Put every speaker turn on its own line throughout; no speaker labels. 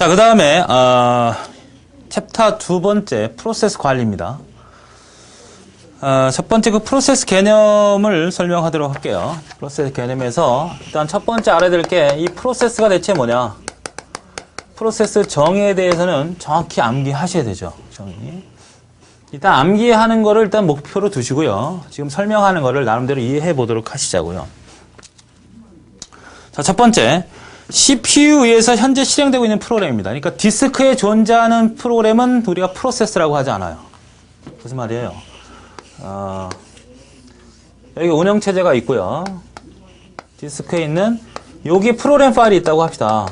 자, 그 다음에 챕터 두 번째 프로세스 관리입니다. 첫 번째 그 프로세스 개념을 설명하도록 할게요. 프로세스 개념에서 일단 첫 번째 알아야 될 게 이 프로세스가 대체 뭐냐. 프로세스 정의에 대해서는 정확히 암기하셔야 되죠. 정의. 일단 암기하는 거를 일단 목표로 두시고요. 지금 설명하는 거를 나름대로 이해해 보도록 하시자고요. 자, 첫 번째. CPU에서 현재 실행되고 있는 프로그램입니다. 그러니까 디스크에 존재하는 프로그램은 우리가 프로세스라고 하지 않아요. 무슨 말이에요? 여기 운영체제가 있고요. 디스크에 있는 여기 프로그램 파일이 있다고 합시다.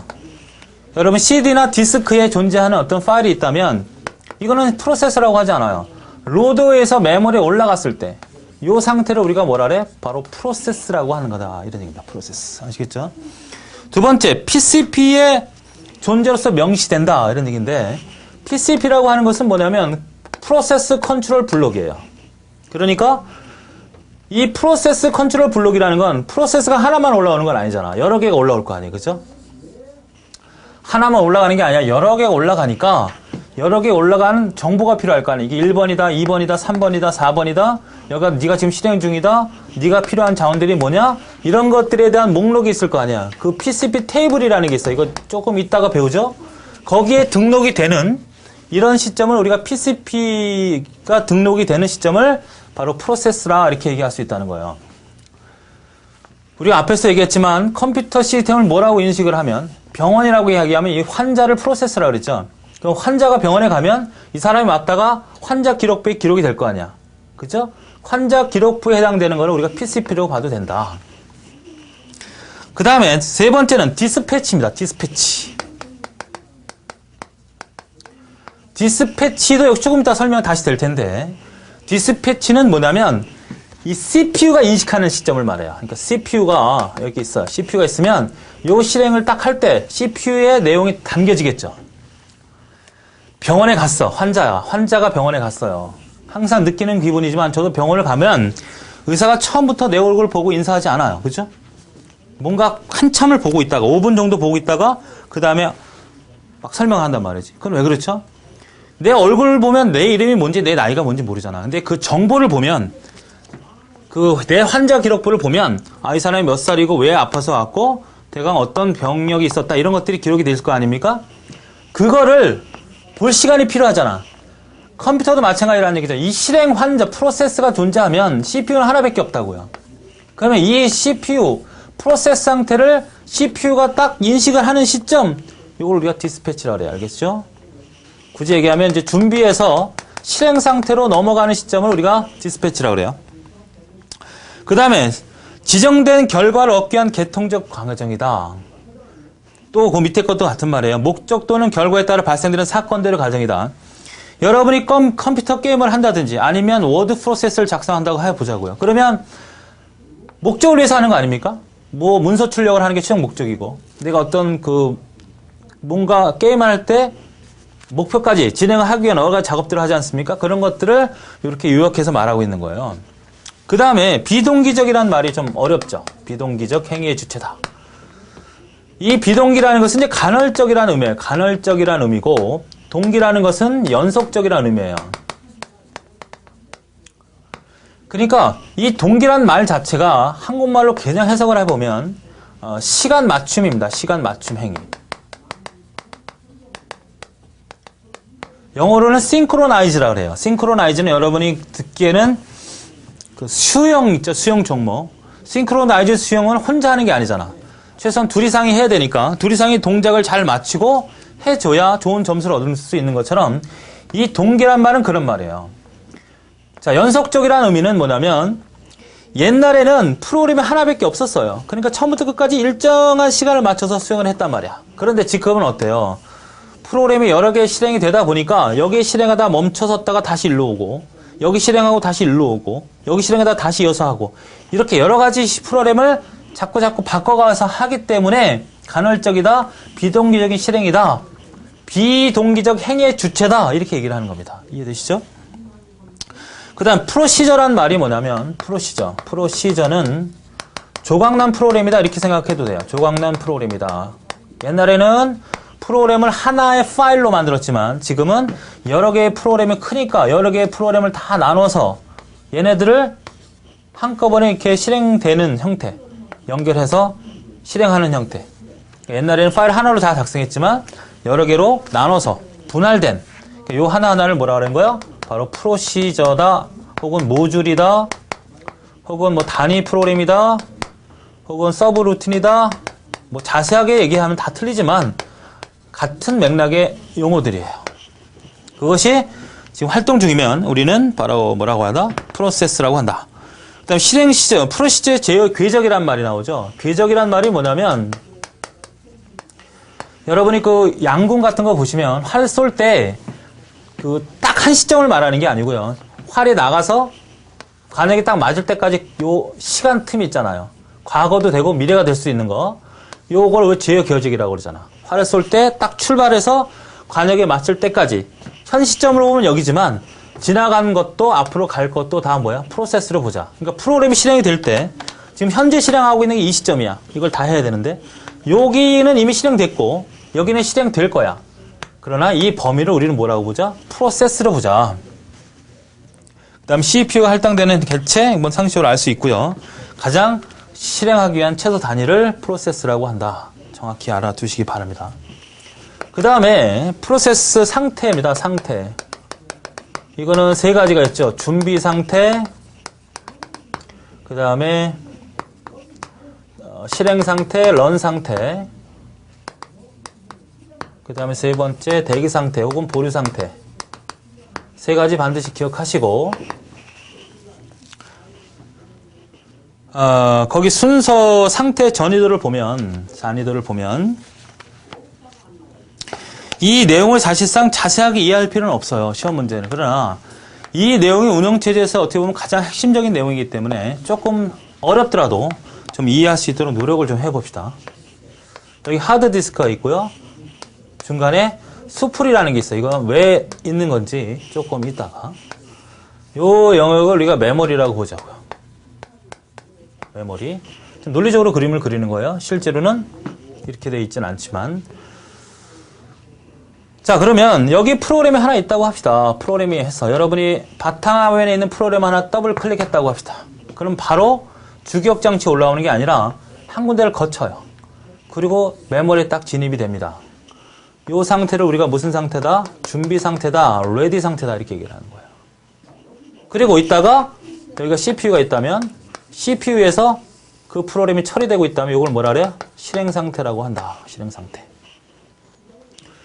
여러분 CD나 디스크에 존재하는 어떤 파일이 있다면 이거는 프로세스라고 하지 않아요. 로드에서 메모리에 올라갔을 때 이 상태를 우리가 뭐라 그래? 바로 프로세스라고 하는 거다. 이런 얘기입니다. 프로세스. 아시겠죠? 두 번째, PCP의 존재로서 명시된다. 이런 얘기인데 PCP라고 하는 것은 뭐냐면 프로세스 컨트롤 블록이에요. 그러니까 이 프로세스 컨트롤 블록이라는 건 프로세스가 하나만 올라오는 건 아니잖아. 여러 개가 올라올 거 아니에요. 그죠? 하나만 올라가는 게 아니라 여러 개가 올라가니까 여러 개 올라가는 정보가 필요할 거 아니에요. 이게 1번이다, 2번이다, 3번이다, 4번이다. 여기가 네가 지금 실행 중이다. 네가 필요한 자원들이 뭐냐? 이런 것들에 대한 목록이 있을 거 아니야. 그 PCP 테이블이라는 게 있어. 이거 조금 이따가 배우죠? 거기에 등록이 되는 이런 시점을 우리가 PCP가 등록이 되는 시점을 바로 프로세스라 이렇게 얘기할 수 있다는 거예요. 우리가 앞에서 얘기했지만 컴퓨터 시스템을 뭐라고 인식을 하면 병원이라고 이야기하면 이 환자를 프로세스라고 그랬죠. 그럼 환자가 병원에 가면 이 사람이 왔다가 환자 기록부에 기록이 될 거 아니야. 그죠? 환자 기록부에 해당되는 거를 우리가 PCP라고 봐도 된다. 그 다음에 세 번째는 디스패치입니다. 디스패치. 디스패치도 조금 이따 설명 다시 될 텐데 디스패치는 뭐냐면 이 CPU가 인식하는 시점을 말해요. 그러니까 CPU가 여기 있어요. CPU가 있으면 요 실행을 딱 할 때 CPU의 내용이 담겨지겠죠. 병원에 갔어. 환자야. 환자가 병원에 갔어요. 항상 느끼는 기분이지만 저도 병원을 가면 의사가 처음부터 내 얼굴 보고 인사하지 않아요. 그죠? 뭔가 한참을 보고 있다가 5분 정도 보고 있다가 그 다음에 막 설명한단 말이지. 그건 왜 그렇죠? 내 얼굴을 보면 내 이름이 뭔지 내 나이가 뭔지 모르잖아. 근데 그 정보를 보면 그 내 환자 기록부를 보면 이 사람이 몇 살이고 왜 아파서 왔고 대강 어떤 병력이 있었다 이런 것들이 기록이 될 거 아닙니까? 그거를 볼 시간이 필요하잖아. 컴퓨터도 마찬가지라는 얘기죠. 이 실행 환자 프로세스가 존재하면 CPU는 하나밖에 없다고요. 그러면 이 CPU 프로세스 상태를 CPU가 딱 인식을 하는 시점 이걸 우리가 디스패치라고 그래요. 알겠죠? 굳이 얘기하면 이제 준비해서 실행 상태로 넘어가는 시점을 우리가 디스패치라고 그래요. 그 다음에 지정된 결과를 얻기 위한 계통적 과정이다. 또 그 밑에 것도 같은 말이에요. 목적 또는 결과에 따라 발생되는 사건들의 과정이다. 여러분이 컴퓨터 게임을 한다든지 아니면 워드 프로세스를 작성한다고 해보자고요. 그러면 목적을 위해서 하는 거 아닙니까? 뭐 문서 출력을 하는 게 최종 목적이고 내가 어떤 그 뭔가 게임을 할 때 목표까지 진행을 하기 위한 여러 가지 작업들을 하지 않습니까? 그런 것들을 이렇게 요약해서 말하고 있는 거예요. 그 다음에 비동기적이라는 말이 좀 어렵죠. 비동기적 행위의 주체다. 이 비동기라는 것은 이제 간헐적이라는 의미예요. 간헐적이라는 의미고 동기라는 것은 연속적이라는 의미예요. 그러니까 이 동기란 말 자체가 한국말로 그냥 해석을 해보면 시간 맞춤입니다. 시간 맞춤 행위. 영어로는 synchronize라고 그래요. synchronize는 여러분이 듣기에는 그 수영 있죠. 수영 종목. synchronize 수영은 혼자 하는 게 아니잖아. 최소한 둘 이상이 해야 되니까 둘 이상이 동작을 잘 맞추고 해줘야 좋은 점수를 얻을 수 있는 것처럼 이 동기란 말은 그런 말이에요. 자, 연속적이라는 의미는 뭐냐면 옛날에는 프로그램이 하나밖에 없었어요. 그러니까 처음부터 끝까지 일정한 시간을 맞춰서 수행을 했단 말이야. 그런데 지금은 어때요? 프로그램이 여러 개 실행이 되다 보니까 여기 실행하다 멈춰섰다가 다시 일로 오고 여기 실행하고 다시 일로 오고 여기 실행하다 다시 이어서 하고 이렇게 여러 가지 프로그램을 자꾸 바꿔가서 하기 때문에 간헐적이다, 비동기적인 실행이다, 비동기적 행위의 주체다 이렇게 얘기를 하는 겁니다. 이해되시죠? 그 다음 프로시저란 말이 뭐냐면 프로시저는 조각난 프로그램이다 이렇게 생각해도 돼요. 조각난 프로그램이다. 옛날에는 프로그램을 하나의 파일로 만들었지만 지금은 여러 개의 프로그램이 크니까 여러 개의 프로그램을 다 나눠서 얘네들을 한꺼번에 이렇게 실행되는 형태, 연결해서 실행하는 형태. 옛날에는 파일 하나로 다 작성했지만 여러 개로 나눠서 분할된 요 하나하나를 뭐라 그러는 거예요? 바로 프로시저다, 혹은 모듈이다, 혹은 뭐 단위 프로그램이다, 혹은 서브 루틴이다. 뭐 자세하게 얘기하면 다 틀리지만 같은 맥락의 용어들이에요. 그것이 지금 활동 중이면 우리는 바로 뭐라고 하다? 프로세스라고 한다. 그 다음 실행 시저, 프로시저의 제어 궤적이란 말이 나오죠. 궤적이란 말이 뭐냐면 여러분이 그 양궁 같은 거 보시면 활 쏠 때 그 딱 한 시점을 말하는 게 아니고요. 활이 나가서 관역이 딱 맞을 때까지 요 시간 틈이 있잖아요. 과거도 되고 미래가 될 수 있는 거. 요걸 제어 궤적이라고 그러잖아. 활을 쏠 때 딱 출발해서 관역에 맞을 때까지 현 시점으로 보면 여기지만 지나간 것도 앞으로 갈 것도 다 뭐야? 프로세스로 보자. 그러니까 프로그램이 실행이 될 때 지금 현재 실행하고 있는 게 이 시점이야. 이걸 다 해야 되는데 여기는 이미 실행됐고 여기는 실행될 거야. 그러나 이 범위를 우리는 뭐라고 보자? 프로세스로 보자. 그 다음 CPU가 할당되는 객체, 이번 상식적으로 알 수 있고요. 가장 실행하기 위한 최소 단위를 프로세스라고 한다. 정확히 알아두시기 바랍니다. 그 다음에 프로세스 상태입니다. 상태. 이거는 세 가지가 있죠. 준비 상태, 그 다음에 실행 상태, 런 상태, 그 다음에 세 번째 대기 상태 혹은 보류 상태. 세 가지 반드시 기억하시고 거기 순서 상태 전이도를 보면 이 내용을 사실상 자세하게 이해할 필요는 없어요. 시험 문제는. 그러나 이 내용이 운영체제에서 어떻게 보면 가장 핵심적인 내용이기 때문에 조금 어렵더라도 좀 이해할 수 있도록 노력을 좀 해봅시다. 여기 하드디스크가 있고요. 중간에 수풀이라는 게 있어요. 이건 왜 있는 건지 조금 이따가. 요 영역을 우리가 메모리라고 보자고요. 메모리. 좀 논리적으로 그림을 그리는 거예요. 실제로는 이렇게 되어 있지는 않지만. 자, 그러면 여기 프로그램이 하나 있다고 합시다. 프로그램이 해서 여러분이 바탕화면에 있는 프로그램 하나 더블 클릭했다고 합시다. 그럼 바로 주기억 장치에 올라오는 게 아니라 한 군데를 거쳐요. 그리고 메모리에 딱 진입이 됩니다. 이 상태를 우리가 무슨 상태다? 준비 상태다, 레디 상태다 이렇게 얘기를 하는 거예요. 그리고 이따가 여기가 CPU가 있다면 CPU에서 그 프로그램이 처리되고 있다면 이걸 뭐라 그래요? 실행 상태라고 한다. 실행 상태.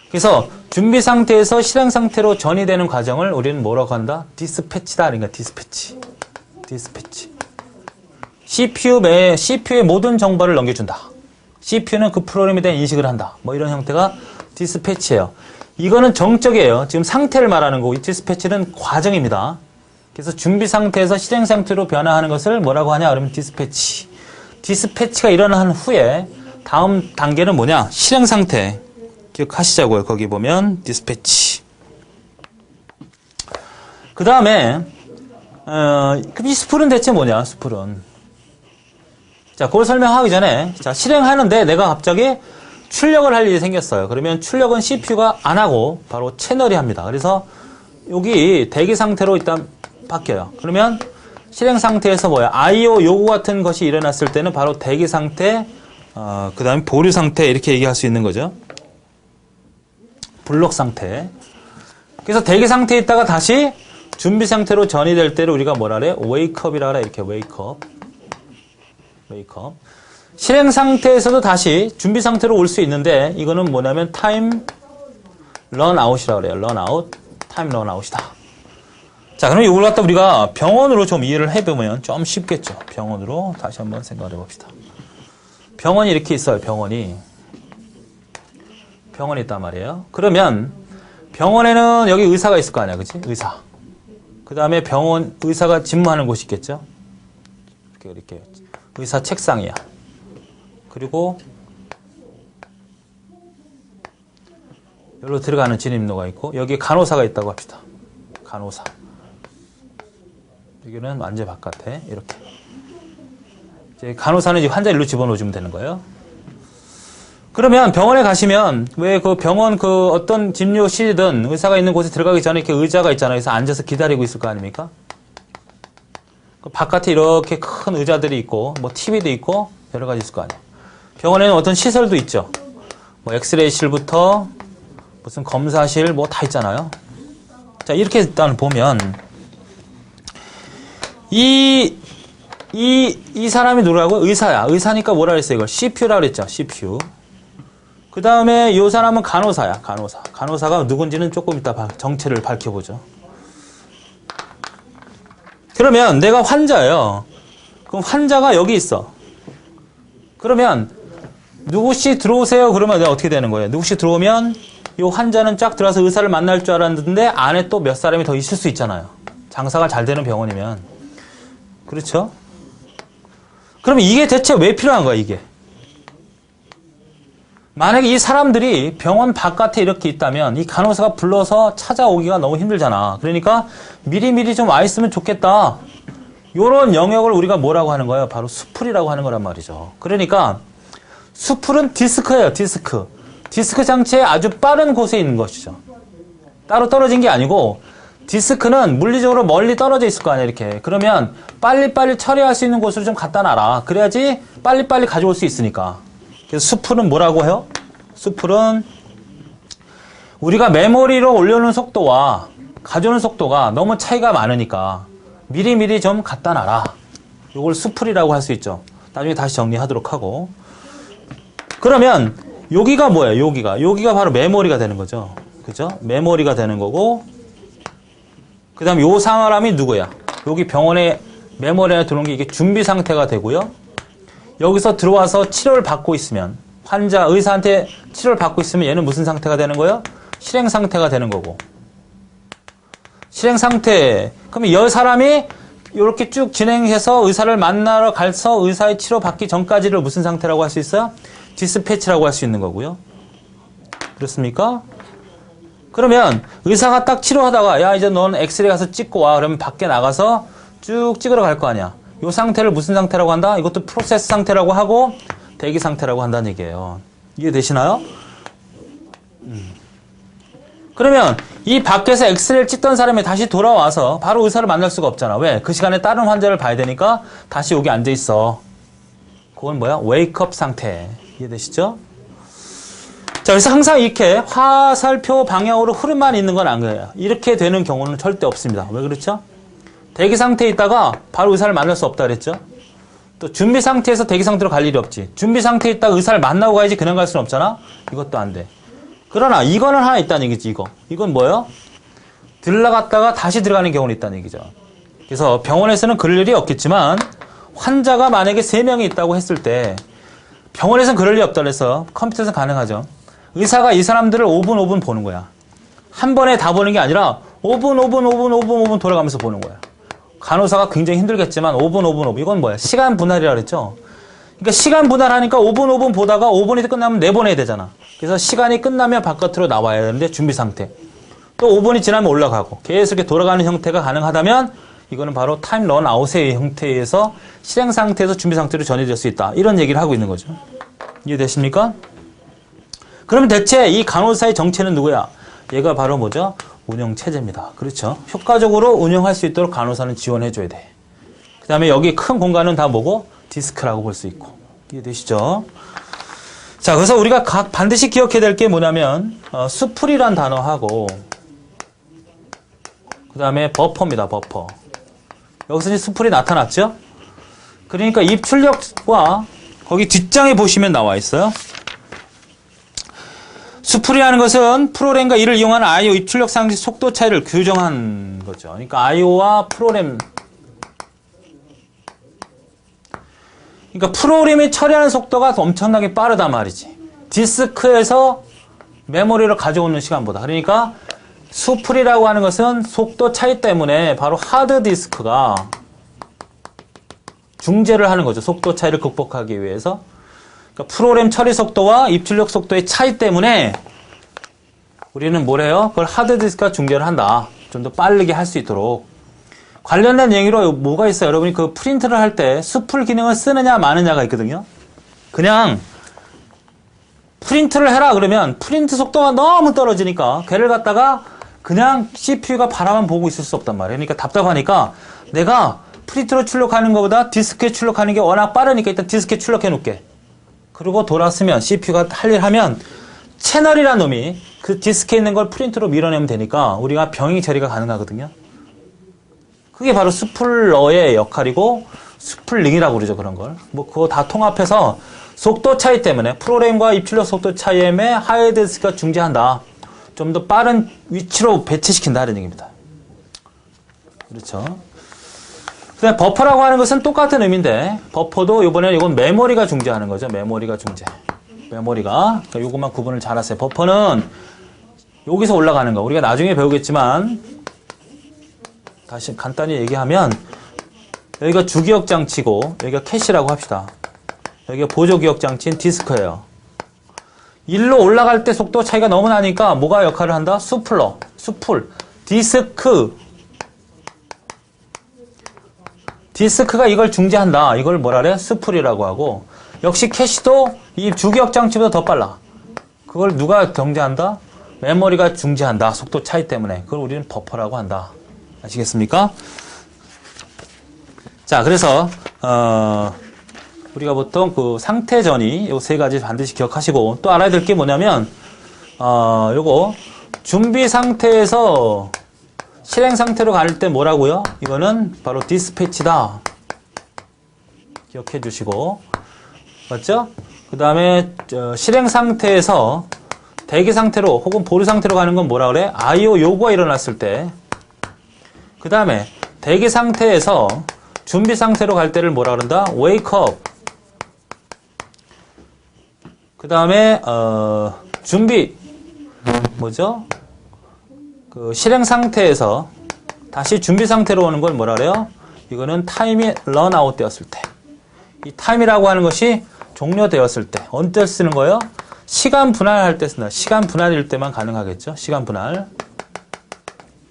그래서 준비 상태에서 실행 상태로 전이되는 과정을 우리는 뭐라고 한다? 디스패치다. 그러니까 디스패치. CPU의 모든 정보를 넘겨준다. CPU는 그 프로그램에 대한 인식을 한다. 뭐 이런 형태가 디스패치예요. 이거는 정적이에요. 지금 상태를 말하는 거고 이 디스패치는 과정입니다. 그래서 준비 상태에서 실행 상태로 변화하는 것을 뭐라고 하냐? 그러면 디스패치. 디스패치가 일어난 후에 다음 단계는 뭐냐? 실행 상태. 기억하시자고요. 거기 보면 디스패치. 그 다음에 이 스풀은 대체 뭐냐? 스풀은. 자, 그걸 설명하기 전에 자, 실행하는데 내가 갑자기 출력을 할 일이 생겼어요. 그러면 출력은 CPU가 안 하고 바로 채널이 합니다. 그래서 여기 대기 상태로 일단 바뀌어요. 그러면 실행 상태에서 뭐야? I/O 요구 같은 것이 일어났을 때는 바로 대기 상태, 그 다음에 보류 상태 이렇게 얘기할 수 있는 거죠. 블록 상태. 그래서 대기 상태에 있다가 다시 준비 상태로 전이될 때를 우리가 뭐라 그래? 웨이크업이라 그래. 이렇게 웨이크업. 실행 상태에서도 다시 준비 상태로 올 수 있는데 이거는 뭐냐면 타임 런아웃이라고 그래요. 런아웃, 타임 런아웃이다. 자, 그럼 이걸 갖다 우리가 병원으로 좀 이해를 해보면 좀 쉽겠죠. 병원으로 다시 한번 생각을 해봅시다. 병원이 이렇게 있어요. 병원이 있단 말이에요. 그러면 병원에는 여기 의사가 있을 거 아니야, 그치? 의사. 그 다음에 병원 의사가 집무하는 곳이 있겠죠. 이렇게 의사 책상이야. 그리고 여기로 들어가는 진입로가 있고 여기 간호사가 있다고 합시다. 간호사. 여기는 완전 바깥에 이렇게. 이제 간호사는 이제 환자 일로 집어넣어주면 되는 거예요. 그러면 병원에 가시면 왜 그 병원 그 어떤 진료실이든 의사가 있는 곳에 들어가기 전에 이렇게 의자가 있잖아요. 그래서 앉아서 기다리고 있을 거 아닙니까? 그 바깥에 이렇게 큰 의자들이 있고 뭐 TV도 있고 여러 가지 있을 거 아니에요. 병원에는 어떤 시설도 있죠. 뭐 엑스레이실부터 무슨 검사실 뭐 다 있잖아요. 자, 이렇게 일단 보면 이 사람이 누구라고? 의사야. 의사니까 뭐라 그랬어요? 이걸 CPU라 그랬죠. CPU. 그 다음에 이 사람은 간호사야. 간호사. 간호사가 누군지는 조금 이따 정체를 밝혀보죠. 그러면 내가 환자예요. 그럼 환자가 여기 있어. 그러면 누구씩 들어오세요. 그러면 내가 어떻게 되는 거예요? 누구씩 들어오면 이 환자는 쫙 들어와서 의사를 만날 줄 알았는데 안에 또 몇 사람이 더 있을 수 있잖아요. 장사가 잘 되는 병원이면. 그렇죠? 그럼 이게 대체 왜 필요한 거야, 이게? 만약에 이 사람들이 병원 바깥에 이렇게 있다면 이 간호사가 불러서 찾아오기가 너무 힘들잖아. 그러니까 미리미리 좀 와 있으면 좋겠다. 요런 영역을 우리가 뭐라고 하는 거예요? 바로 수풀이라고 하는 거란 말이죠. 그러니까 수풀은 디스크예요, 디스크. 디스크 장치의 아주 빠른 곳에 있는 것이죠. 따로 떨어진 게 아니고 디스크는 물리적으로 멀리 떨어져 있을 거 아니야, 이렇게. 그러면 빨리빨리 처리할 수 있는 곳으로 좀 갖다 놔라. 그래야지 빨리빨리 가져올 수 있으니까. 그래서 수풀은 뭐라고 해요? 수풀은 우리가 메모리로 올려놓은 속도와 가져오는 속도가 너무 차이가 많으니까 미리미리 좀 갖다 놔라. 이걸 수풀이라고 할 수 있죠. 나중에 다시 정리하도록 하고. 그러면 여기가 뭐예요? 여기가 바로 메모리가 되는 거죠. 그죠? 메모리가 되는 거고, 그 다음에 요 사람이 누구야? 여기 병원에 메모리 안에 들어온 게 이게 준비 상태가 되고요. 여기서 들어와서 치료를 받고 있으면, 의사한테 치료를 받고 있으면 얘는 무슨 상태가 되는 거예요? 실행 상태가 되는 거고. 실행 상태. 그러면 이 사람이 이렇게 쭉 진행해서 의사를 만나러 가서 의사의 치료 받기 전까지를 무슨 상태라고 할 수 있어요? 디스패치라고 할 수 있는 거고요. 그렇습니까? 그러면 의사가 딱 치료하다가 야, 이제 넌 엑스레이 가서 찍고 와. 그러면 밖에 나가서 쭉 찍으러 갈 거 아니야. 이 상태를 무슨 상태라고 한다? 이것도 프로세스 상태라고 하고 대기 상태라고 한다는 얘기예요. 이해되시나요? 그러면 이 밖에서 엑스레이를 찍던 사람이 다시 돌아와서 바로 의사를 만날 수가 없잖아. 왜? 그 시간에 다른 환자를 봐야 되니까 다시 여기 앉아 있어. 그건 뭐야? 웨이크업 상태. 이해되시죠? 자, 그래서 항상 이렇게 화살표 방향으로 흐름만 있는 건 아니에요. 이렇게 되는 경우는 절대 없습니다. 왜 그렇죠? 대기 상태에 있다가 바로 의사를 만날 수 없다 그랬죠? 또 준비 상태에서 대기 상태로 갈 일이 없지. 준비 상태에 있다가 의사를 만나고 가야지 그냥 갈 수는 없잖아? 이것도 안 돼. 그러나 이거는 하나 있다는 얘기지, 이거. 이건 뭐예요? 들어갔다가 다시 들어가는 경우는 있다는 얘기죠. 그래서 병원에서는 그럴 일이 없겠지만 환자가 만약에 3명이 있다고 했을 때 병원에서는 그럴 일이 없다 그래서 컴퓨터에서는 가능하죠. 의사가 이 사람들을 5분 보는 거야. 한 번에 다 보는 게 아니라 5분 돌아가면서 보는 거야. 간호사가 굉장히 힘들겠지만 5분. 이건 뭐야? 시간 분할이라 그랬죠. 그러니까 시간 분할하니까 5분 보다가 5분이 끝나면 내보내야 되잖아. 그래서 시간이 끝나면 바깥으로 나와야 되는데 준비 상태. 또 5분이 지나면 올라가고 계속 이렇게 돌아가는 형태가 가능하다면 이거는 바로 타임 런 아웃의 형태에서 실행 상태에서 준비 상태로 전이될 수 있다. 이런 얘기를 하고 있는 거죠. 이해되십니까? 그러면 대체 이 간호사의 정체는 누구야? 얘가 바로 뭐죠? 운영체제입니다. 그렇죠? 효과적으로 운영할 수 있도록 간호사는 지원해줘야 돼. 그 다음에 여기 큰 공간은 다 뭐고? 디스크라고 볼 수 있고. 이해되시죠? 자, 그래서 우리가 반드시 기억해야 될 게 뭐냐면 수풀이란 단어하고 그 다음에 버퍼입니다. 버퍼. 여기서 이제 수풀이 나타났죠? 그러니까 입출력과 거기 뒷장에 보시면 나와 있어요. 수풀이라는 것은 프로그램과 이를 이용하는 I/O 입출력 상시 속도 차이를 규정한 거죠. 그러니까 I/O와 프로그램, 그러니까 프로그램이 처리하는 속도가 엄청나게 빠르단 말이지. 디스크에서 메모리를 가져오는 시간보다. 그러니까 수풀이라고 하는 것은 속도 차이 때문에 바로 하드디스크가 중재를 하는 거죠. 속도 차이를 극복하기 위해서. 그러니까 프로그램 처리 속도와 입출력 속도의 차이 때문에 우리는 뭐래요? 그걸 하드디스크가 중재를 한다. 좀 더 빠르게 할 수 있도록. 관련된 얘기로 뭐가 있어요? 여러분이 그 프린트를 할 때 수풀 기능을 쓰느냐 마느냐가 있거든요. 그냥 프린트를 해라 그러면 프린트 속도가 너무 떨어지니까 걔를 갖다가 그냥 CPU가 바라만 보고 있을 수 없단 말이에요. 그러니까 답답하니까 내가 프린트로 출력하는 것보다 디스크에 출력하는 게 워낙 빠르니까 일단 디스크에 출력해 놓을게. 그리고 돌아서면 CPU가 할 일 하면 채널이라는 놈이 그 디스크에 있는 걸 프린트로 밀어내면 되니까 우리가 병행 처리가 가능하거든요. 그게 바로 스플러의 역할이고 스플링이라고 그러죠. 그런 걸. 뭐 그거 다 통합해서 속도 차이 때문에 프로그램과 입출력 속도 차이에 하드디스크가 중재한다. 좀 더 빠른 위치로 배치시킨다는 얘기입니다. 그렇죠. 그다음에 버퍼라고 하는 것은 똑같은 의미인데 버퍼도 이번에 이건 메모리가 중재하는 거죠. 메모리가 중재. 메모리가 그러니까 이것만 구분을 잘 하세요. 버퍼는 여기서 올라가는 거. 우리가 나중에 배우겠지만 다시 간단히 얘기하면 여기가 주기억 장치고 여기가 캐시라고 합시다. 여기가 보조기억 장치인 디스크예요. 일로 올라갈 때 속도 차이가 너무 나니까 뭐가 역할을 한다? 수플러, 수풀, 디스크가 이걸 중재한다. 이걸 뭐라 그래? 스풀이라고 하고 역시 캐시도 이 주기억 장치보다 더 빨라. 그걸 누가 경제한다? 메모리가 중재한다. 속도 차이 때문에. 그걸 우리는 버퍼라고 한다. 아시겠습니까? 자, 그래서 우리가 보통 그 상태 전이 요 세 가지 반드시 기억하시고 또 알아야 될 게 뭐냐면 요거 준비 상태에서 실행 상태로 갈 때 뭐라고요? 이거는 바로 디스패치다. 기억해 주시고 맞죠? 그 다음에 실행 상태에서 대기 상태로 혹은 보류 상태로 가는 건 뭐라 그래? IO 요구가 일어났을 때. 그 다음에 대기 상태에서 준비 상태로 갈 때를 뭐라 그런다? wake up. 그 다음에 준비 뭐죠? 그 실행 상태에서 다시 준비 상태로 오는 걸 뭐라 그래요? 이거는 타임이 run out 되었을 때. 이 타임이라고 하는 것이 종료되었을 때. 언제 쓰는 거예요? 시간 분할할 때 쓴다. 시간 분할일 때만 가능하겠죠? 시간 분할.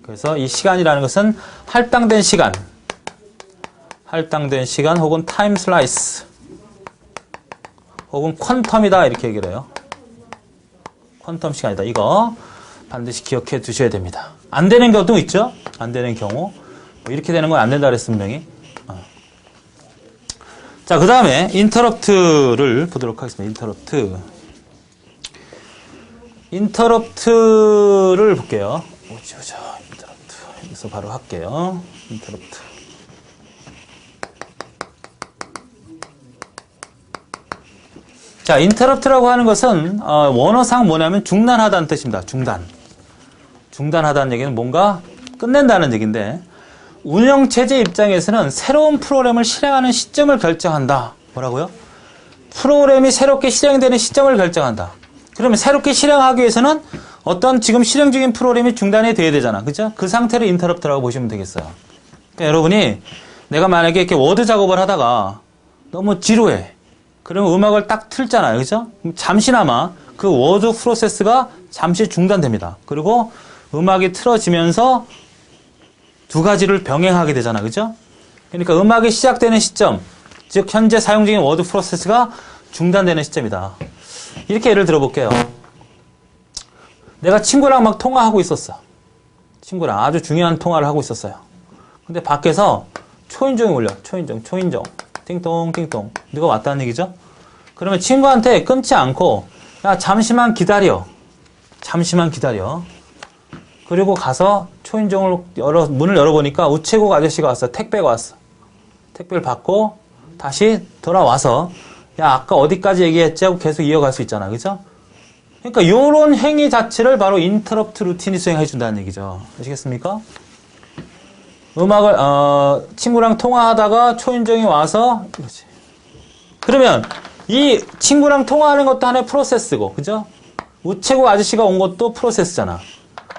그래서 이 시간이라는 것은 할당된 시간 혹은 타임 슬라이스 혹은 퀀텀이다 이렇게 얘기를 해요. 퀀텀 시간이다. 이거 반드시 기억해 두셔야 됩니다. 안 되는 경우도 있죠? 안 되는 경우. 이렇게 되는 건 안 된다 그랬어 분명히. 자, 그 다음에 인터럽트를 보도록 하겠습니다. 인터럽트를 볼게요. 보죠. 인터럽트. 여기서 바로 할게요. 인터럽트. 자, 인터럽트라고 하는 것은 원어상 뭐냐면 중단하다는 뜻입니다. 중단하다는 얘기는 뭔가 끝낸다는 얘기인데 운영체제 입장에서는 새로운 프로그램을 실행하는 시점을 결정한다. 뭐라고요? 프로그램이 새롭게 실행되는 시점을 결정한다. 그러면 새롭게 실행하기 위해서는 어떤 지금 실행 중인 프로그램이 중단이 돼야 되잖아. 그죠? 그 상태를 인터럽트라고 보시면 되겠어요. 그러니까 여러분이 내가 만약에 이렇게 워드 작업을 하다가 너무 지루해. 그러면 음악을 딱 틀잖아요. 그죠? 잠시나마 그 워드 프로세스가 잠시 중단됩니다. 그리고 음악이 틀어지면서 두 가지를 병행하게 되잖아. 그죠? 그러니까 음악이 시작되는 시점, 즉 현재 사용 중인 워드 프로세스가 중단되는 시점이다. 이렇게 예를 들어볼게요. 내가 친구랑 막 통화하고 있었어. 친구랑 아주 중요한 통화를 하고 있었어요. 근데 밖에서 초인종이 울려. 초인종. 띵동. 누가 왔다는 얘기죠? 그러면 친구한테 끊지 않고 야, 잠시만 기다려. 그리고 가서 초인종을 문을 열어보니까 우체국 아저씨가 왔어. 택배가 왔어. 택배를 받고 다시 돌아와서 야, 아까 어디까지 얘기했지? 하고 계속 이어갈 수 있잖아. 그죠? 그러니까 요런 행위 자체를 바로 인터럽트 루틴이 수행해 준다는 얘기죠. 아시겠습니까? 음악을 친구랑 통화하다가 초인종이 와서 그렇지. 그러면 이 친구랑 통화하는 것도 하나의 프로세스고, 그죠? 우체국 아저씨가 온 것도 프로세스잖아.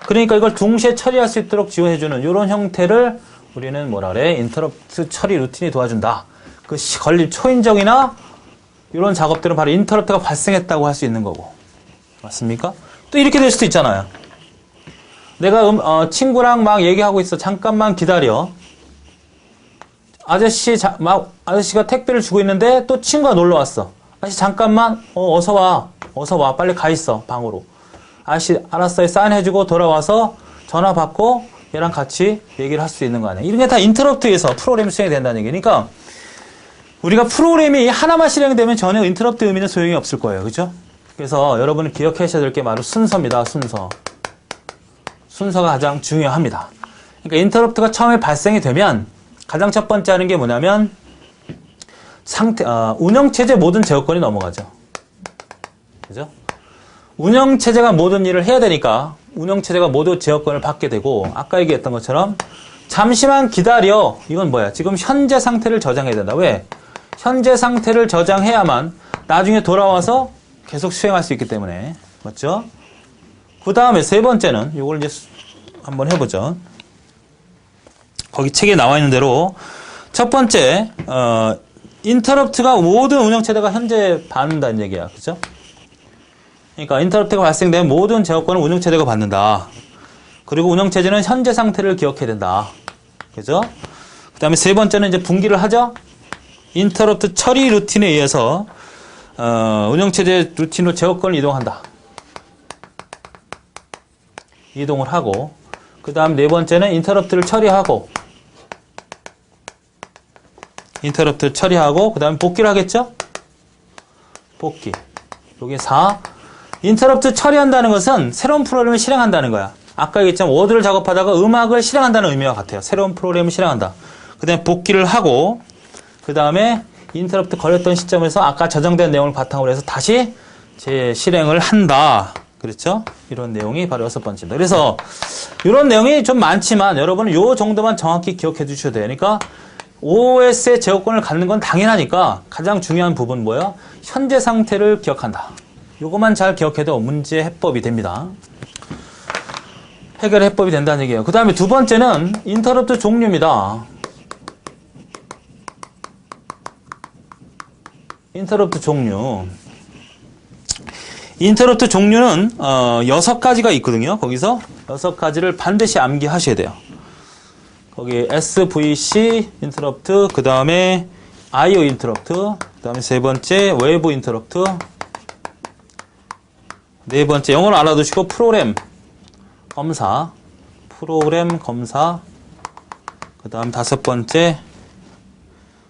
그러니까 이걸 동시에 처리할 수 있도록 지원해주는 이런 형태를 우리는 뭐라 그래? 인터럽트 처리 루틴이 도와준다. 그 걸린 초인종이나 이런 작업들은 바로 인터럽트가 발생했다고 할 수 있는 거고. 맞습니까? 또 이렇게 될 수도 있잖아요. 내가 친구랑 막 얘기하고 있어. 잠깐만 기다려. 아저씨가 택배를 주고 있는데 또 친구가 놀러 왔어. 아저씨 잠깐만 어서 와 빨리 가 있어 방으로. 아저씨 알았어요 사인해주고 돌아와서 전화 받고 얘랑 같이 얘기를 할 수 있는 거 아니야. 이런 게 다 인터럽트에서 프로그램이 수행이 된다는 얘기니까 우리가 프로그램이 하나만 실행되면 전혀 인터럽트 의미는 소용이 없을 거예요. 그죠? 그래서 여러분은 기억하셔야 될 게 바로 순서입니다. 순서가 가장 중요합니다. 그러니까 인터럽트가 처음에 발생이 되면 가장 첫 번째 하는 게 뭐냐면 운영체제 모든 제어권이 넘어가죠. 그죠? 운영체제가 모든 일을 해야 되니까 운영체제가 모두 제어권을 받게 되고 아까 얘기했던 것처럼 잠시만 기다려. 이건 뭐야? 지금 현재 상태를 저장해야 된다. 왜? 현재 상태를 저장해야만 나중에 돌아와서 계속 수행할 수 있기 때문에. 맞죠? 그 다음에 세 번째는 이걸 이제 한번 해보죠. 거기 책에 나와 있는 대로 첫 번째 인터럽트가 모든 운영체제가 현재 받는다는 얘기야. 그죠? 그러니까 인터럽트가 발생되면 모든 제어권을 운영체제가 받는다. 그리고 운영체제는 현재 상태를 기억해야 된다. 그죠? 그 다음에 세 번째는 이제 분기를 하죠? 인터럽트 처리 루틴에 의해서 운영체제 루틴으로 제어권을 이동한다. 이동을 하고 그 다음 네 번째는 인터럽트를 처리하고 그 다음에 복귀를 하겠죠? 복귀. 여기 4. 인터럽트 처리한다는 것은 새로운 프로그램을 실행한다는 거야. 아까 얘기했지만 워드를 작업하다가 음악을 실행한다는 의미와 같아요. 새로운 프로그램을 실행한다. 그 다음에 복귀를 하고 그 다음에 인터럽트 걸렸던 시점에서 아까 저장된 내용을 바탕으로 해서 다시 재실행을 한다. 그렇죠? 이런 내용이 바로 6번째입니다. 그래서 이런 내용이 좀 많지만 여러분은 이 정도만 정확히 기억해 주셔야 돼요. 그러니까 OS의 제어권을 갖는 건 당연하니까 가장 중요한 부분 뭐예요? 현재 상태를 기억한다. 이것만 잘 기억해도 문제 해법이 됩니다. 해결 해법이 된다는 얘기예요. 그 다음에 두 번째는 인터럽트 종류입니다. 인터럽트 종류는 6가지가 있거든요. 거기서 6가지를 반드시 암기하셔야 돼요. 거기 SVC 인터럽트, 그 다음에 IO 인터럽트, 그 다음에 세 번째 외부 인터럽트, 네 번째 영어로 알아두시고 프로그램 검사, 그 다음 다섯 번째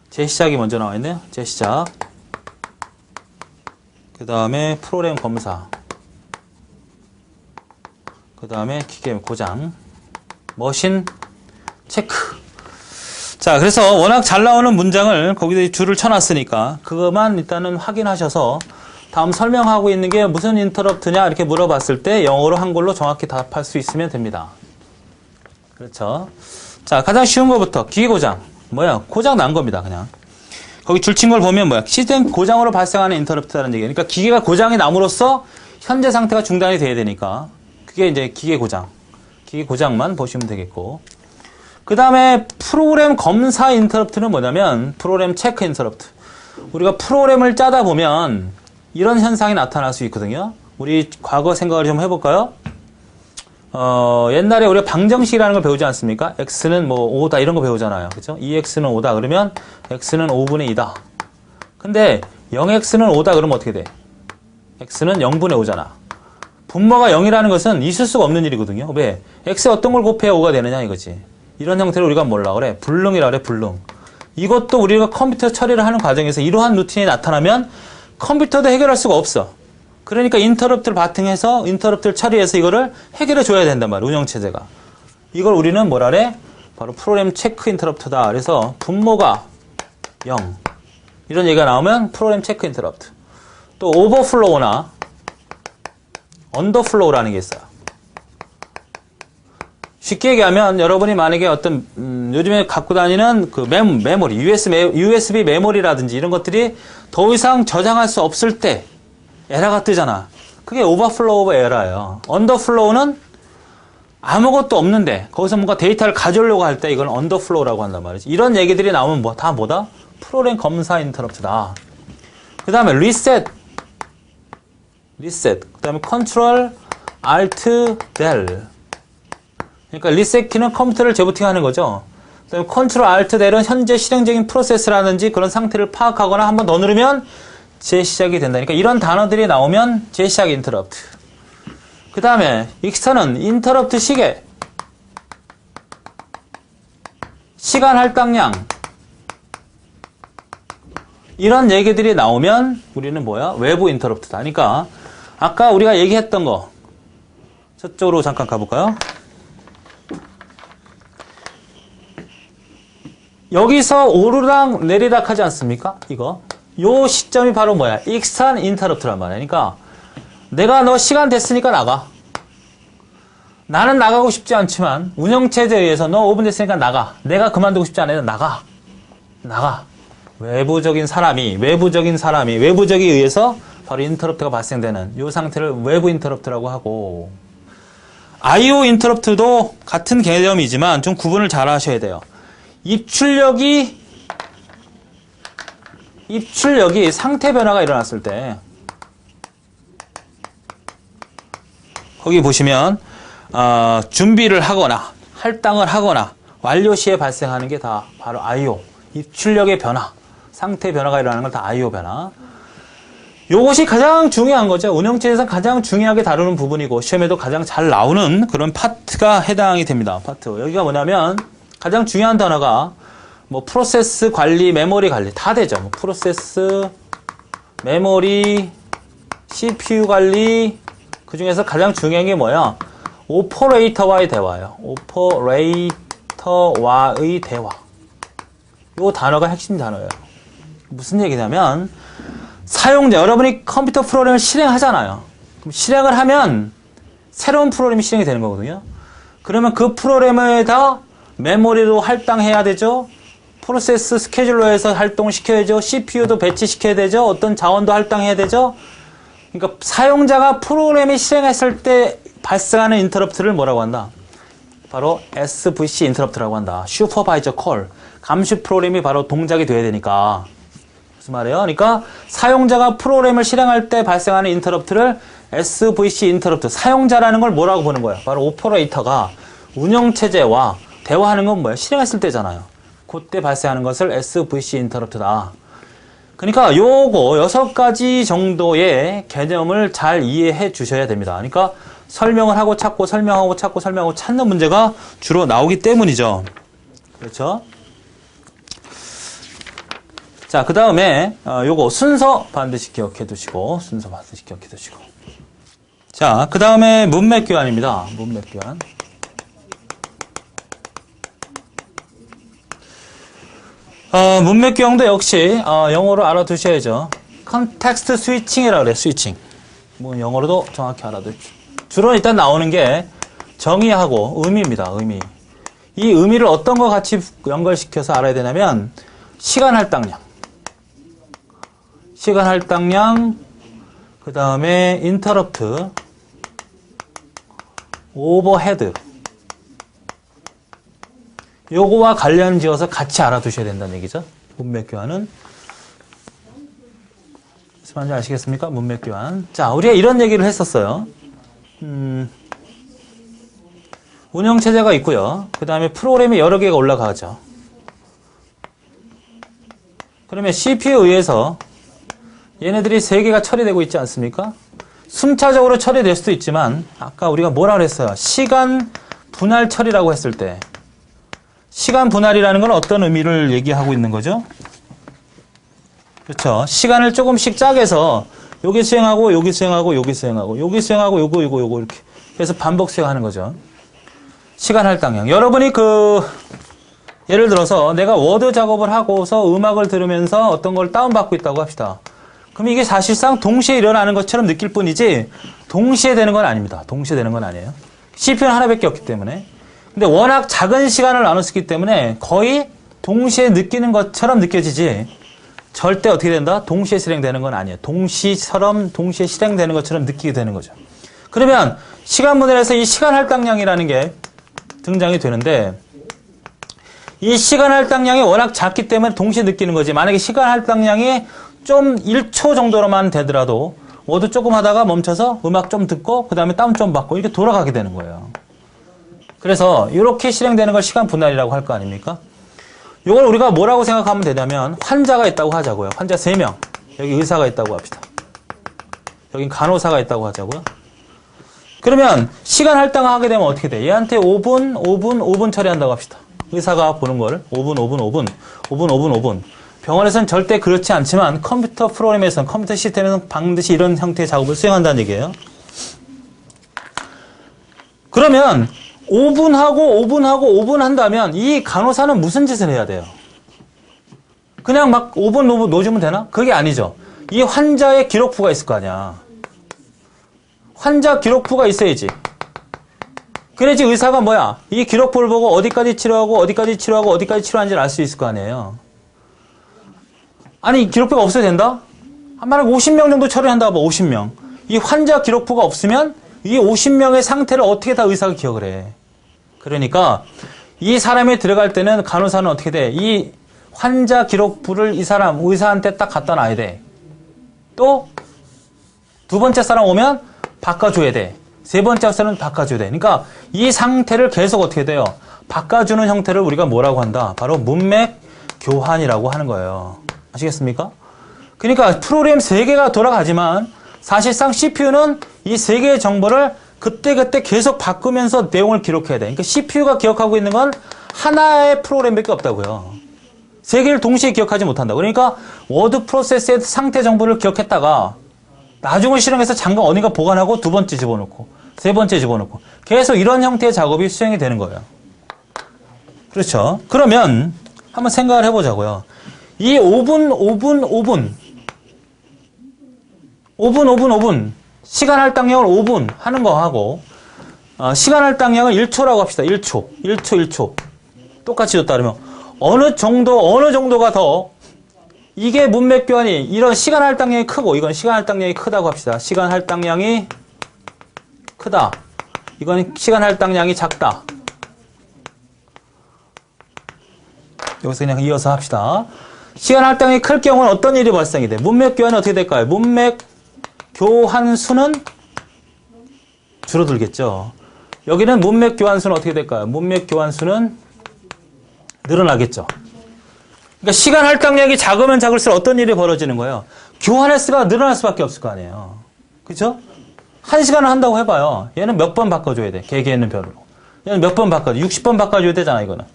재시작이 먼저 나와 있네요. 재시작. 그 다음에 프로그램 검사, 그 다음에 기계 고장, 머신 체크. 자, 그래서 워낙 잘 나오는 문장을 거기다 줄을 쳐놨으니까 그것만 일단은 확인하셔서 다음 설명하고 있는 게 무슨 인터럽트냐 이렇게 물어봤을 때 영어로 한글로 정확히 답할 수 있으면 됩니다. 그렇죠? 자, 가장 쉬운 것부터 기계 고장. 뭐야? 고장 난 겁니다. 그냥. 거기 줄 친 걸 보면 뭐야? 시스템 고장으로 발생하는 인터럽트라는 얘기예요. 그러니까 기계가 고장이 남으로써 현재 상태가 중단이 돼야 되니까 그게 이제 기계 고장만 보시면 되겠고. 그 다음에 프로그램 검사 인터럽트는 뭐냐면 프로그램 체크 인터럽트. 우리가 프로그램을 짜다 보면 이런 현상이 나타날 수 있거든요. 우리 과거 생각을 좀 해볼까요? 옛날에 우리가 방정식이라는 걸 배우지 않습니까? x는 뭐 5다 이런 거 배우잖아요. 그죠? 2x는 5다 그러면 x는 5분의 2다. 근데 0x는 5다 그러면 어떻게 돼? x는 0분의 5잖아. 분모가 0이라는 것은 있을 수가 없는 일이거든요. 왜? x에 어떤 걸 곱해야 5가 되느냐 이거지. 이런 형태로 우리가 뭐라 그래? 불능이라 그래, 불능. 이것도 우리가 컴퓨터 처리를 하는 과정에서 이러한 루틴이 나타나면 컴퓨터도 해결할 수가 없어. 그러니까 인터럽트를 바탕해서 인터럽트를 처리해서 이거를 해결해 줘야 된단 말이야, 운영체제가. 이걸 우리는 뭐라 그래? 바로 프로그램 체크 인터럽트다. 그래서 분모가 0. 이런 얘기가 나오면 프로그램 체크 인터럽트. 또 오버플로우나 언더플로우라는 게 있어요. 쉽게 얘기하면 여러분이 만약에 어떤 요즘에 갖고 다니는 그 메모리, USB 메모리라든지 이런 것들이 더 이상 저장할 수 없을 때 에러가 뜨잖아. 그게 오버플로우 오브 에러예요. 언더플로우는 아무것도 없는데 거기서 뭔가 데이터를 가져오려고 할 때 이걸 언더플로우라고 한단 말이지. 이런 얘기들이 나오면 다 뭐다? 프로그램 검사 인터럽트다. 그 다음에 리셋. 그 다음에 컨트롤 알트 델. 그러니까 리셋 키는 컴퓨터를 재부팅하는 거죠. 그 다음에 컨트롤 알트 델은 현재 실행 중인 프로세스라든지 그런 상태를 파악하거나 한 번 더 누르면 재시작이 된다니까 이런 단어들이 나오면 재시작 인터럽트. 그 다음에 익스턴은 인터럽트 시계, 시간 할당량, 이런 얘기들이 나오면 우리는 뭐야? 외부 인터럽트다. 그러니까 아까 우리가 얘기했던 거 저쪽으로 잠깐 가볼까요? 여기서 오르락 내리락 하지 않습니까? 이거 요 시점이 바로 뭐야? 익스턴 인터럽트란 말이야. 그러니까 내가 너 시간 됐으니까 나가. 나는 나가고 싶지 않지만 운영체제에 의해서 너 5분 됐으니까 나가. 내가 그만두고 싶지 않아요. 나가. 외부적인 사람이 외부적에 의해서 바로 인터럽트가 발생되는 이 상태를 외부 인터럽트라고 하고, IO 인터럽트도 같은 개념이지만 좀 구분을 잘 하셔야 돼요. 입출력이 상태 변화가 일어났을 때, 거기 보시면 준비를 하거나 할당을 하거나 완료 시에 발생하는 게 다 바로 IO, 입출력의 변화, 상태 변화가 일어나는 걸 다 IO 변화. 요것이 가장 중요한 거죠. 운영체에서 가장 중요하게 다루는 부분이고 시험에도 가장 잘 나오는 그런 파트가 해당이 됩니다. 파트. 여기가 뭐냐면 가장 중요한 단어가 뭐 프로세스 관리, 메모리 관리 다 되죠. 뭐 프로세스, 메모리, CPU 관리, 그 중에서 가장 중요한 게 뭐야? 오퍼레이터와의 대화예요. 오퍼레이터와의 대화. 이 단어가 핵심 단어예요. 무슨 얘기냐면 사용자, 여러분이 컴퓨터 프로그램을 실행하잖아요. 그럼 실행을 하면 새로운 프로그램이 실행이 되는 거거든요. 그러면 그 프로그램에다 메모리도 할당해야 되죠. 프로세스 스케줄러에서 활동시켜야죠. CPU도 배치시켜야 되죠. 어떤 자원도 할당해야 되죠. 그러니까 사용자가 프로그램이 실행했을 때 발생하는 인터럽트를 뭐라고 한다? 바로 SVC 인터럽트라고 한다. 슈퍼바이저 콜. 감시 프로그램이 바로 동작이 돼야 되니까. 무슨 말이에요? 그러니까 사용자가 프로그램을 실행할 때 발생하는 인터럽트를 SVC 인터럽트, 사용자라는 걸 뭐라고 보는 거예요? 바로 오퍼레이터가 운영체제와 대화하는 건 뭐예요? 실행했을 때잖아요. 그때 발생하는 것을 SVC 인터럽트다. 그러니까 요거 6가지 정도의 개념을 잘 이해해 주셔야 됩니다. 그러니까 설명을 하고 찾고 설명하고 찾고 설명하고 찾는 문제가 주로 나오기 때문이죠. 그렇죠? 자, 그 다음에 요거 순서 반드시 기억해 두시고, 자, 그 다음에 문맥 교환입니다. 문맥 교환. 문맥 교환도 역시 영어로 알아두셔야죠. 컨텍스트 스위칭이라고 그래요. 스위칭. 뭐 영어로도 정확히 알아두십시오. 주로 일단 나오는 게 정의하고 의미입니다. 의미. 이 의미를 어떤 거 같이 연결시켜서 알아야 되냐면 시간 할당량, 그 다음에 인터럽트, 오버헤드, 요거와 관련 지어서 같이 알아두셔야 된다는 얘기죠. 문맥 교환은. 무슨 말인지 아시겠습니까? 문맥 교환. 자, 우리가 이런 얘기를 했었어요. 운영체제가 있고요. 그 다음에 프로그램이 여러 개가 올라가죠. 그러면 CPU에 의해서 얘네들이 3개가 처리되고 있지 않습니까? 순차적으로 처리될 수도 있지만 아까 우리가 뭐라 그랬어요? 시간 분할 처리라고 했을 때 시간 분할이라는 건 어떤 의미를 얘기하고 있는 거죠? 그렇죠. 시간을 조금씩 짜게서 여기 수행하고 여기 수행하고 여기 수행하고 여기 수행하고 요거 이렇게 해서 반복 수행하는 거죠. 시간 할당량. 여러분이 예를 들어서 내가 워드 작업을 하고서 음악을 들으면서 어떤 걸 다운받고 있다고 합시다. 그럼 이게 사실상 동시에 일어나는 것처럼 느낄 뿐이지 동시에 되는 건 아닙니다. 동시에 되는 건 아니에요. CPU는 하나밖에 없기 때문에. 근데 워낙 작은 시간을 나눠 쓰기 때문에 거의 동시에 느끼는 것처럼 느껴지지 절대 어떻게 된다? 동시에 실행되는 건 아니에요. 동시에 실행되는 것처럼 느끼게 되는 거죠. 그러면 시간 분할에서 이 시간 할당량이라는 게 등장이 되는데 이 시간 할당량이 워낙 작기 때문에 동시에 느끼는 거지. 만약에 시간 할당량이 좀 1초 정도로만 되더라도 워드 조금 하다가 멈춰서 음악 좀 듣고 그 다음에 다운 좀 받고 이렇게 돌아가게 되는 거예요. 그래서 이렇게 실행되는 걸 시간 분할이라고 할 거 아닙니까? 이걸 우리가 뭐라고 생각하면 되냐면 환자가 있다고 하자고요. 환자 3명. 여기 의사가 있다고 합시다. 여긴 간호사가 있다고 하자고요. 그러면 시간 할당하게 되면 어떻게 돼? 얘한테 5분 처리한다고 합시다. 의사가 보는 거를 5분. 병원에서는 절대 그렇지 않지만 컴퓨터 프로그램에서는, 컴퓨터 시스템에서는 반드시 이런 형태의 작업을 수행한다는 얘기예요. 그러면 5분 한다면 이 간호사는 무슨 짓을 해야 돼요? 그냥 막 5분 놓아주면 되나? 그게 아니죠. 이 환자의 기록부가 있을 거 아니야. 환자 기록부가 있어야지. 그래야지 의사가 뭐야? 이 기록부를 보고 어디까지 치료하고 어디까지 치료하는지를 알 수 있을 거 아니에요. 아니, 기록부가 없어야 된다? 만약 50명 정도 처리한다고 봐, 50명. 이 환자 기록부가 없으면 이 50명의 상태를 어떻게 다 의사가 기억을 해. 그러니까 이 사람이 들어갈 때는 간호사는 어떻게 돼? 이 환자 기록부를 이 사람 의사한테 딱 갖다 놔야 돼. 또 두 번째 사람 오면 바꿔줘야 돼. 세 번째 사람은 바꿔줘야 돼. 그러니까 이 상태를 계속 어떻게 돼요? 바꿔주는 형태를 우리가 뭐라고 한다? 바로 문맥 교환이라고 하는 거예요. 아시겠습니까? 그러니까 프로그램 3개가 돌아가지만 사실상 CPU는 이 3개의 정보를 그때그때 계속 바꾸면서 내용을 기록해야 돼. 그러니까 CPU가 기억하고 있는 건 하나의 프로그램밖에 없다고요. 3개를 동시에 기억하지 못한다. 그러니까 워드 프로세스의 상태 정보를 기억했다가 나중을 실행해서 잠깐 어딘가 보관하고 두 번째 집어넣고 세 번째 집어넣고 계속 이런 형태의 작업이 수행이 되는 거예요. 그렇죠? 그러면 한번 생각을 해보자고요. 이 5분 시간 할당량을 5분 하는 거하고 시간 할당량을 1초라고 합시다. 1초 똑같이 줬다 그러면 어느 정도가 더 이게 문맥 교환이 이런 시간 할당량이 크고 이건 시간 할당량이 크다고 합시다. 시간 할당량이 크다. 이건 시간 할당량이 작다. 여기서 그냥 이어서 합시다. 시간 할당이 클 경우는 어떤 일이 발생이 돼? 문맥 교환이 어떻게 될까요? 문맥 교환 수는 줄어들겠죠. 여기는 문맥 교환 수는 어떻게 될까요? 문맥 교환 수는 늘어나겠죠. 그러니까 시간 할당량이 작으면 작을수록 어떤 일이 벌어지는 거예요? 교환 횟수가 늘어날 수밖에 없을 거 아니에요. 그렇죠? 1시간을 한다고 해봐요. 얘는 몇 번 바꿔줘야 돼. 개개 있는 별로. 얘는 몇 번 바꿔줘. 60번 바꿔줘야 되잖아, 이거는.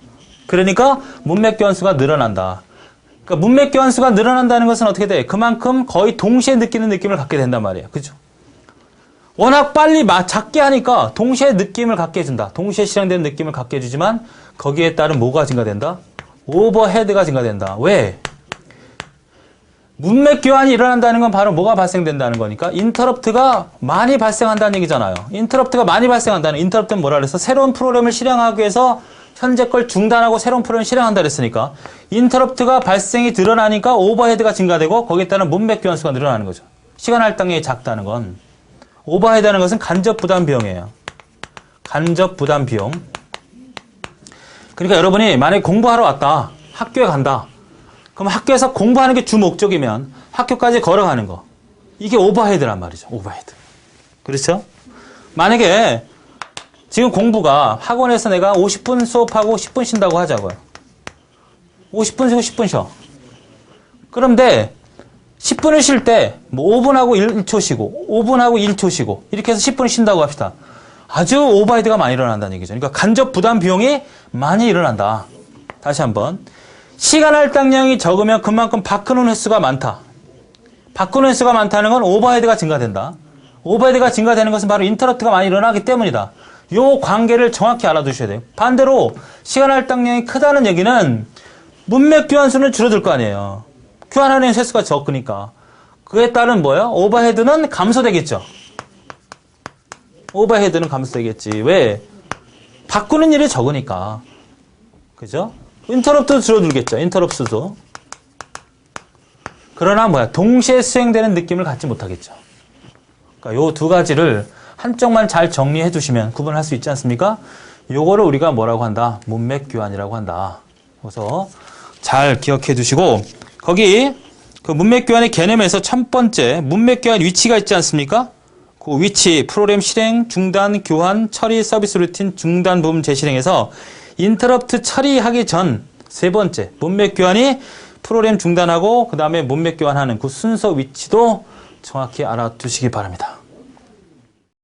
그러니까 문맥 교환 수가 늘어난다. 그러니까 문맥 교환 수가 늘어난다는 것은 어떻게 돼? 그만큼 거의 동시에 느끼는 느낌을 갖게 된단 말이에요. 그죠? 워낙 빨리 작게 하니까 동시에 느낌을 갖게 해준다. 동시에 실행되는 느낌을 갖게 해주지만 거기에 따른 뭐가 증가된다? 오버헤드가 증가된다. 왜? 문맥 교환이 일어난다는 건 바로 뭐가 발생된다는 거니까 인터럽트가 많이 발생한다는 얘기잖아요. 인터럽트가 많이 발생한다는 인터럽트는 뭐라 그래서 새로운 프로그램을 실행하기 위해서 현재 걸 중단하고 새로운 프로그램을 실행한다 그랬으니까 인터럽트가 발생이 드러나니까 오버헤드가 증가되고 거기에 따른 문맥 교환 수가 늘어나는 거죠. 시간 할당량이 작다는 건 오버헤드라는 것은 간접 부담 비용이에요. 간접 부담 비용. 그러니까 여러분이 만약에 공부하러 왔다. 학교에 간다. 그럼 학교에서 공부하는 게 주 목적이면 학교까지 걸어가는 거. 이게 오버헤드란 말이죠. 오버헤드. 그렇죠? 만약에 지금 공부가 학원에서 내가 50분 수업하고 10분 쉰다고 하자고요. 50분 쉬고 10분 쉬어. 그런데 10분을 쉴 때 뭐 5분하고 1초 쉬고 5분하고 1초 쉬고 이렇게 해서 10분을 쉰다고 합시다. 아주 오버헤드가 많이 일어난다는 얘기죠. 그러니까 간접 부담 비용이 많이 일어난다. 다시 한번. 시간 할당량이 적으면 그만큼 바꾸는 횟수가 많다. 바꾸는 횟수가 많다는 건 오버헤드가 증가된다. 오버헤드가 증가되는 것은 바로 인터럽트가 많이 일어나기 때문이다. 이 관계를 정확히 알아두셔야 돼요. 반대로 시간 할당량이 크다는 얘기는 문맥 교환수는 줄어들 거 아니에요. 교환하는 횟수가 적으니까. 그에 따른 뭐예요? 오버헤드는 감소되겠죠. 오버헤드는 감소되겠지. 왜? 바꾸는 일이 적으니까. 그죠? 인터럽트도 줄어들겠죠. 인터럽트도. 그러나 뭐야? 동시에 수행되는 느낌을 갖지 못하겠죠. 그러니까 요 두 가지를 한쪽만 잘 정리해 두시면 구분할 수 있지 않습니까? 요거를 우리가 뭐라고 한다? 문맥 교환이라고 한다. 그래서 잘 기억해 두시고 거기 그 문맥 교환의 개념에서 첫 번째 문맥 교환 위치가 있지 않습니까? 그 위치, 프로그램 실행, 중단, 교환, 처리, 서비스 루틴, 중단 부분 재실행에서 인터럽트 처리하기 전 세 번째 문맥 교환이 프로그램 중단하고 그 다음에 문맥 교환하는 그 순서 위치도 정확히 알아두시기 바랍니다.